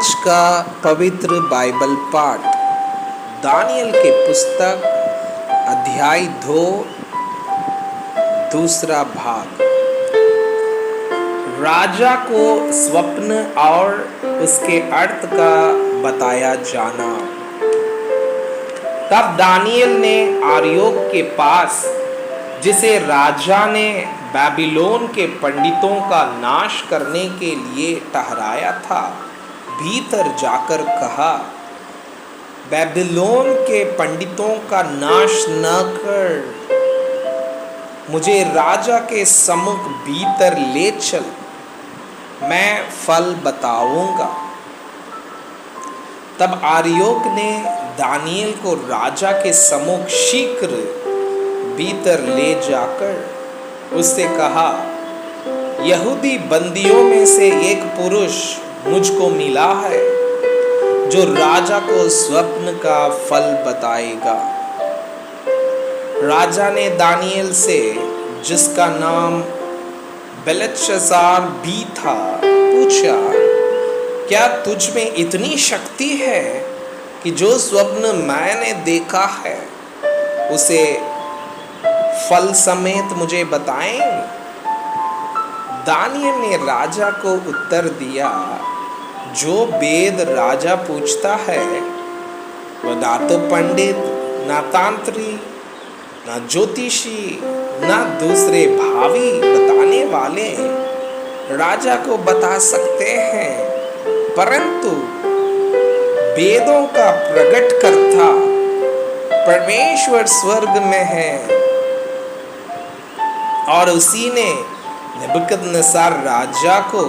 आज का पवित्र बाइबल पाठ दानियल के पुस्तक अध्याय 2 दूसरा भाग। राजा को स्वप्न और उसके अर्थ का बताया जाना। तब दानियल ने आर्योक के पास, जिसे राजा ने बेबीलोन के पंडितों का नाश करने के लिए ठहराया था, भीतर जाकर कहा, बेबीलोन के पंडितों का नाश न कर, मुझे राजा के सम्मुख भीतर ले चल, मैं फल बताऊंगा। तब आर्योक ने दानियल को राजा के सम्मुख शीघ्र भीतर ले जाकर उससे कहा, यहूदी बंदियों में से एक पुरुष मुझको मिला है जो राजा को स्वप्न का फल बताएगा। राजा ने दानियल से, जिसका नाम बेलतशस्सार भी था, पूछा, क्या तुझ में इतनी शक्ति है कि जो स्वप्न मैंने देखा है उसे फल समेत मुझे बताएं? दानियल ने राजा को उत्तर दिया, जो वेद राजा पूछता है वह ना तो पंडित, ना तांत्री, ना ज्योतिषी, ना दूसरे भावी बताने वाले राजा को बता सकते हैं, परंतु वेदों का प्रगटकर्ता परमेश्वर स्वर्ग में है और उसी ने नेबूकदनेस्सर राजा को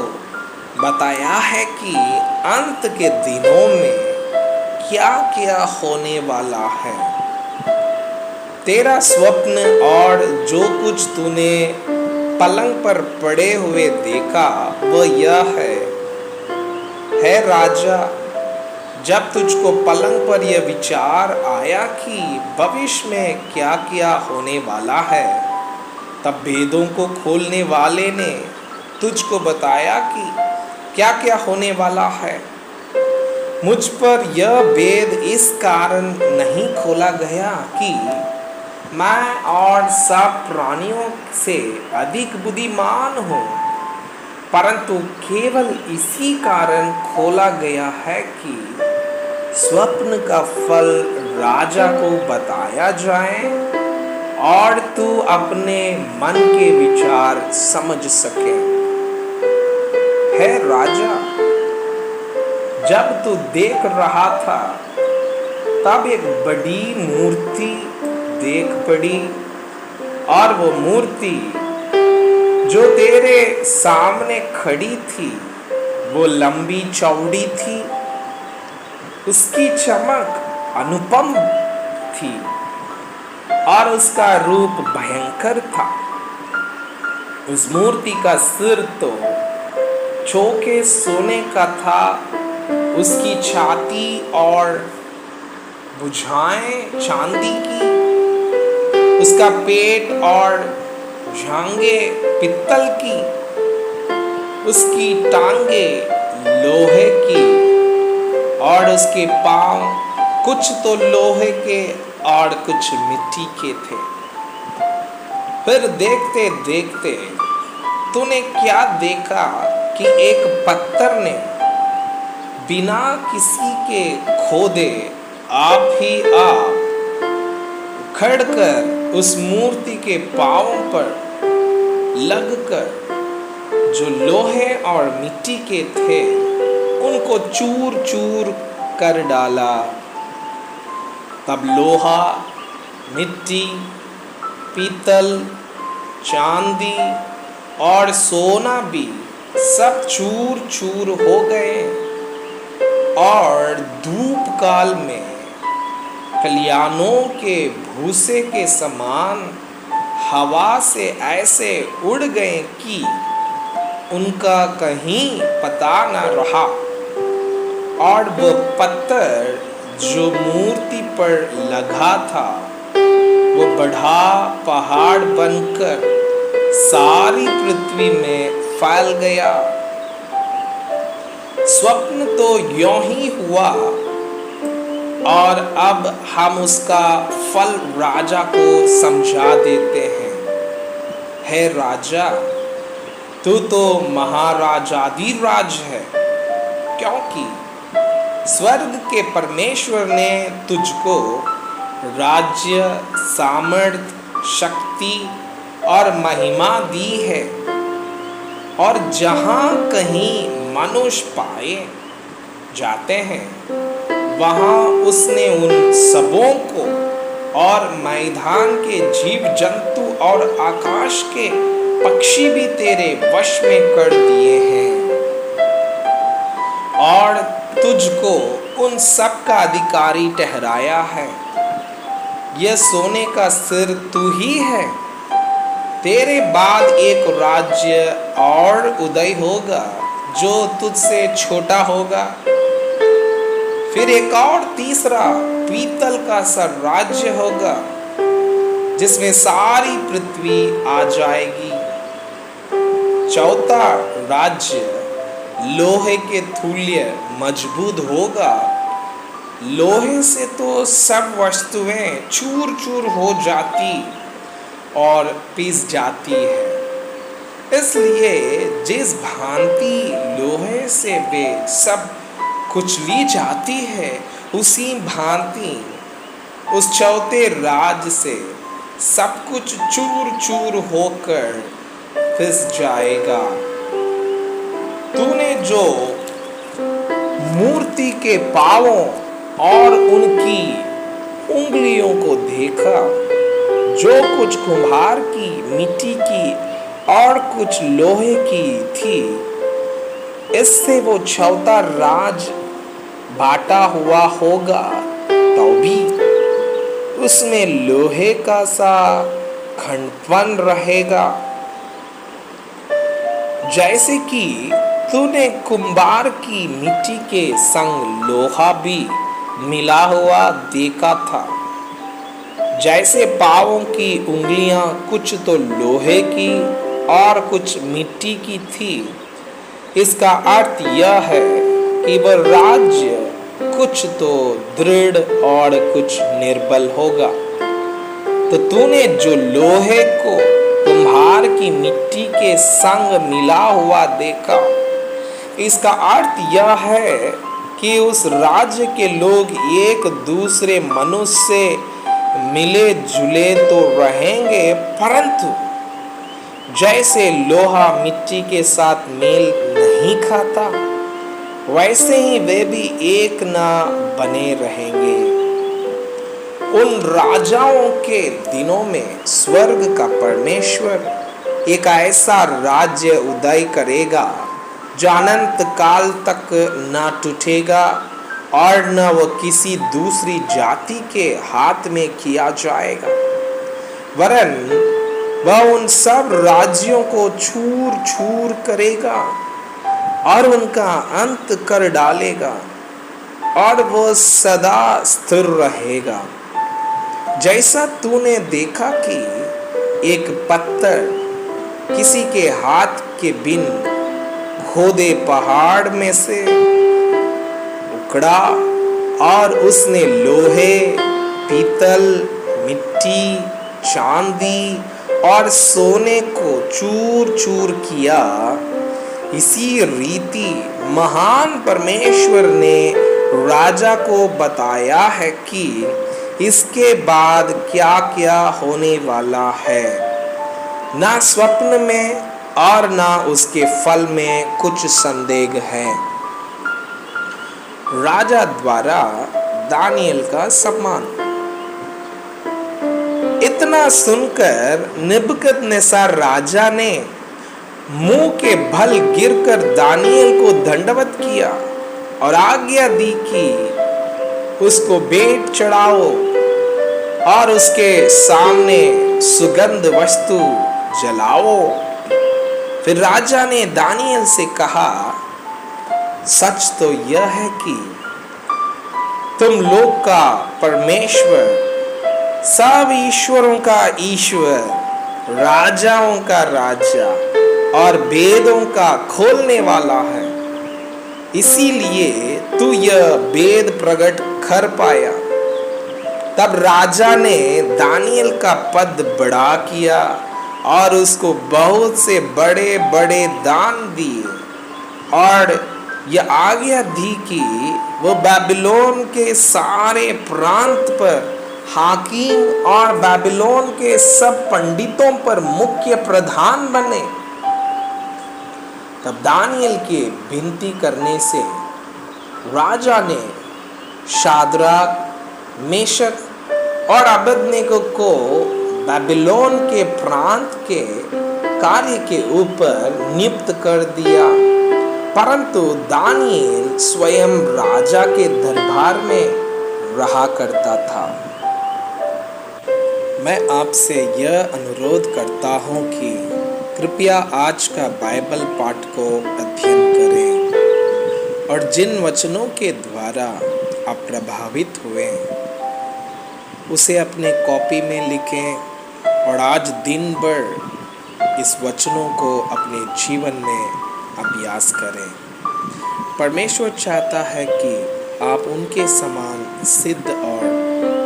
बताया है कि अंत के दिनों में क्या क्या होने वाला है। तेरा स्वप्न और जो कुछ तूने पलंग पर पड़े हुए देखा वह यह है राजा, जब तुझको पलंग पर यह विचार आया कि भविष्य में क्या क्या होने वाला है, तब वेदों को खोलने वाले ने तुझको बताया कि क्या क्या होने वाला है। मुझ पर यह वेद इस कारण नहीं खोला गया कि मैं और सब प्राणियों से अधिक बुद्धिमान हूँ, परंतु केवल इसी कारण खोला गया है कि स्वप्न का फल राजा को बताया जाए और तू अपने मन के विचार समझ सके। है राजा, जब तू देख रहा था तब एक बड़ी मूर्ति देख पड़ी, और वो मूर्ति जो तेरे सामने खड़ी थी वो लंबी चौड़ी थी, उसकी चमक अनुपम थी और उसका रूप भयंकर था। उस मूर्ति का सिर तो चौके सोने का था, उसकी छाती और भुजाएं चांदी की, उसका पेट और जांघे पित्तल की, उसकी टांगे लोहे की और उसके पांव कुछ तो लोहे के और कुछ मिट्टी के थे। फिर देखते देखते तूने क्या देखा कि एक पत्थर ने बिना किसी के खोदे आप ही आप उखड़कर उस मूर्ति के पांवों पर लगकर जो लोहे और मिट्टी के थे उनको चूर चूर कर डाला। तब लोहा, मिट्टी, पीतल, चांदी और सोना भी सब चूर चूर हो गए और धूप काल में खलियानों के भूसे के समान हवा से ऐसे उड़ गए कि उनका कहीं पता न रहा, और वो पत्थर जो मूर्ति पर लगा था वो बड़ा पहाड़ बनकर सारी पृथ्वी में फैल गया। स्वप्न तो यों ही हुआ और अब हम उसका फल राजा को समझा देते हैं। हे राजा, तू तो महाराजाधिराज है, क्योंकि स्वर्ग के परमेश्वर ने तुझको राज्य, सामर्थ, शक्ति और महिमा दी है। और जहाँ कहीं मनुष्य पाए जाते हैं, वहाँ उसने उन सबों को और मैदान के जीव जंतु और आकाश के पक्षी भी तेरे वश में कर दिए हैं, और तुझको उन सब का अधिकारी ठहराया है। यह सोने का सिर तू ही है। तेरे बाद एक राज्य और उदय होगा जो तुझसे छोटा होगा। फिर एक और तीसरा पीतल का सा राज्य होगा जिसमें सारी पृथ्वी आ जाएगी। चौथा राज्य लोहे के तुल्य मजबूत होगा। लोहे से तो सब वस्तुएं चूर चूर हो जाती और पिस जाती है, इसलिए जिस भांति लोहे से वे सब कुचली जाती है, उसी भांति उस चौथे राज से सब कुछ चूर चूर होकर पिस जाएगा। तूने जो मूर्ति के पांवों और उनकी उंगलियों को देखा, जो कुछ कुम्हार की मिट्टी की और कुछ लोहे की थी, इससे वो चौथा राज बांटा हुआ होगा, तो भी उसमें लोहे का सा खंडपन रहेगा। जैसे कि तूने कुम्हार की मिट्टी के संग लोहा भी मिला हुआ देखा था, जैसे पांवों की उंगलियां कुछ तो लोहे की और कुछ मिट्टी की थी। इसका अर्थ यह है कि वह राज्य कुछ तो दृढ़ और कुछ निर्बल होगा। तो तूने जो लोहे को कुम्हार की मिट्टी के संग मिला हुआ देखा, इसका अर्थ यह है कि उस राज्य के लोग एक दूसरे मनुष्य से मिले जुले तो रहेंगे, परंतु जैसे लोहा मिट्टी के साथ मेल नहीं खाता, वैसे ही वे भी एक ना बने रहेंगे। उन राजाओं के दिनों में स्वर्ग का परमेश्वर एक ऐसा राज्य उदय करेगा जो अनंत काल तक न टूटेगा और न वो किसी दूसरी जाति के हाथ में किया जाएगा, वरन वह उन सब राज्यों को चूर चूर करेगा और उनका अंत कर डालेगा, और वो सदा स्थिर रहेगा। जैसा तूने देखा कि एक पत्थर किसी के हाथ के बिन खोदे पहाड़ में से उखड़ा और उसने लोहे, पीतल, मिट्टी, चांदी और सोने को चूर चूर किया, इसी रीति महान परमेश्वर ने राजा को बताया है कि इसके बाद क्या क्या होने वाला है। ना स्वप्न में और ना उसके फल में कुछ संदेह है। राजा द्वारा दानियल का सम्मान। इतना सुनकर नबूकदनेस्सर राजा ने मुंह के बल गिरकर दानियल को दंडवत किया और आज्ञा दी कि उसको भेंट चढ़ाओ और उसके सामने सुगंध वस्तु जलाओ। फिर राजा ने दानियल से कहा, सच तो यह है कि तुम लोग का परमेश्वर, सब ईश्वरों का ईश्वर, राजाओं का राजा और वेदों का खोलने वाला है। इसीलिए तू यह वेद प्रकट कर पाया। तब राजा ने दानियल का पद बढ़ा किया और उसको बहुत से बड़े बड़े दान दिए, और यह आज्ञा दी कि वो बाबिलोन के सारे प्रांत पर हाकिम और बाबिलोन के सब पंडितों पर मुख्य प्रधान बने। तब दानियल के विनती करने से राजा ने शाद्राक, मेशक और अबेदनगो को बाबिलोन के प्रांत के कार्य के ऊपर नियुक्त कर दिया, परंतु दानियल स्वयं राजा के दरबार में रहा करता था। मैं आपसे यह अनुरोध करता हूँ कि कृपया आज का बाइबल पाठ को अध्ययन करें और जिन वचनों के द्वारा आप प्रभावित हुए उसे अपने कॉपी में लिखें और आज दिन भर इस वचनों को अपने जीवन में अभ्यास करें। परमेश्वर चाहता है कि आप उनके समान सिद्ध और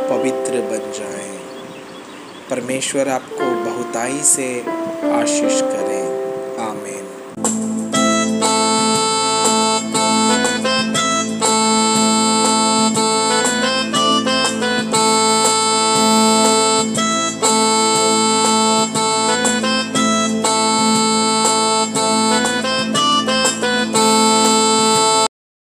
पवित्र बन जाएं। परमेश्वर आपको बहुताई से आशीष करे।